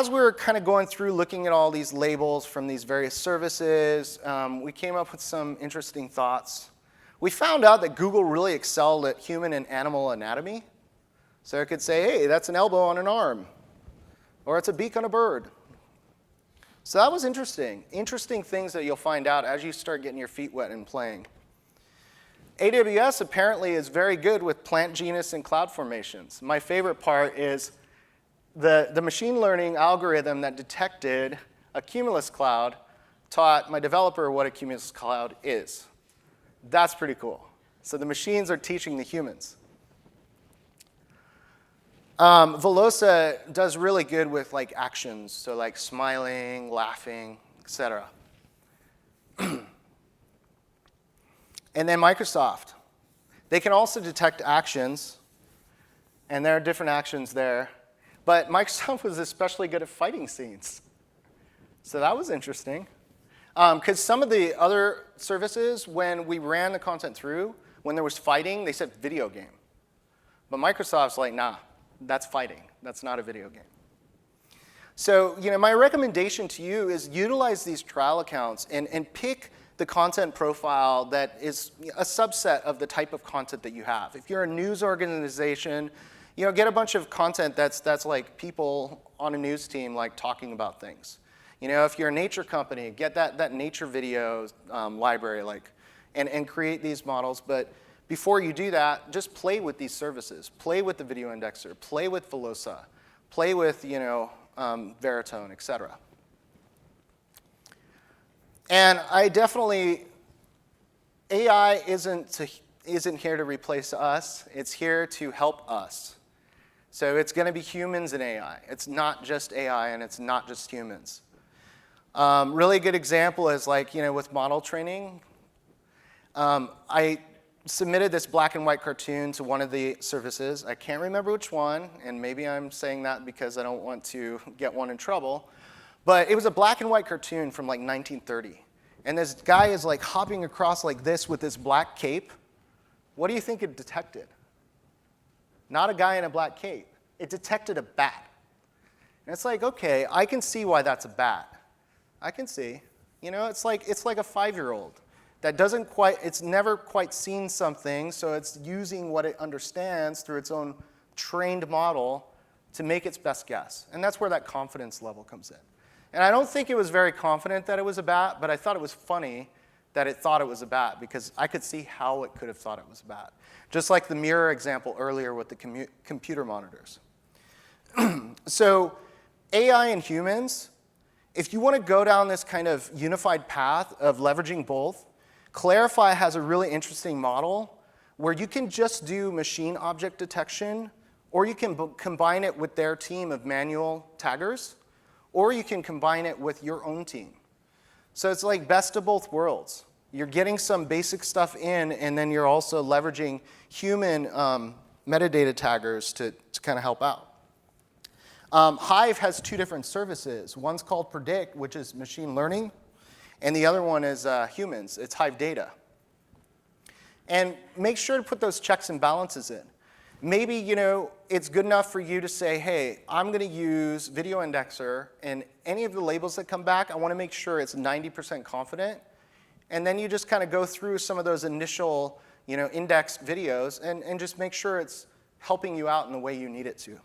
as we were kind of going through looking at all these labels from these various services, we came up with some interesting thoughts. We found out that Google really excelled at human and animal anatomy. So it could say, hey, that's an elbow on an arm, or it's a beak on a bird. So that was interesting. Interesting things that you'll find out as you start getting your feet wet and playing. AWS apparently is very good with plant genus and cloud formations. My favorite part is the machine learning algorithm that detected a cumulus cloud taught my developer what a cumulus cloud is. That's pretty cool. So the machines are teaching the humans. Vilosa does really good with like actions, so like smiling, laughing, etc. And then Microsoft. They can also detect actions, and there are different actions there. But Microsoft was especially good at fighting scenes. So that was interesting. Because some of the other services, when we ran the content through, when there was fighting, they said video game. But Microsoft's like, nah, that's fighting. That's not a video game. So my recommendation to you is utilize these trial accounts and pick the content profile that is a subset of the type of content that you have. If you're a news organization, get a bunch of content that's like people on a news team like talking about things. If you're a nature company, get that nature video library and create these models. But before you do that, just play with these services. Play with the video indexer. Play with Vilosa. Play with Veritone, et cetera. And I definitely, AI isn't here to replace us. It's here to help us. So it's going to be humans and AI. It's not just AI, and it's not just humans. Really good example is with model training. I submitted this black and white cartoon to one of the services. I can't remember which one, and maybe I'm saying that because I don't want to get one in trouble. But it was a black and white cartoon from 1930. And this guy is hopping across like this with this black cape. What do you think it detected? Not a guy in a black cape. It detected a bat. And it's like, okay, I can see why that's a bat. I can see. It's like a 5-year-old that it's never quite seen something, so it's using what it understands through its own trained model to make its best guess. And that's where that confidence level comes in. And I don't think it was very confident that it was a bat, but I thought it was funny that it thought it was a bat because I could see how it could have thought it was a bat. Just like the mirror example earlier with the computer monitors. So AI and humans, if you want to go down this kind of unified path of leveraging both, Clarify has a really interesting model where you can just do machine object detection, or you can combine it with their team of manual taggers, or you can combine it with your own team. So it's like best of both worlds. You're getting some basic stuff in, and then you're also leveraging human metadata taggers to kind of help out. Hive has 2 different services. One's called Predict, which is machine learning, and the other one is humans. It's Hive data. And make sure to put those checks and balances in. Maybe it's good enough for you to say, hey, I'm going to use Video Indexer, and any of the labels that come back, I want to make sure it's 90% confident. And then you just kind of go through some of those initial indexed videos and just make sure it's helping you out in the way you need it to.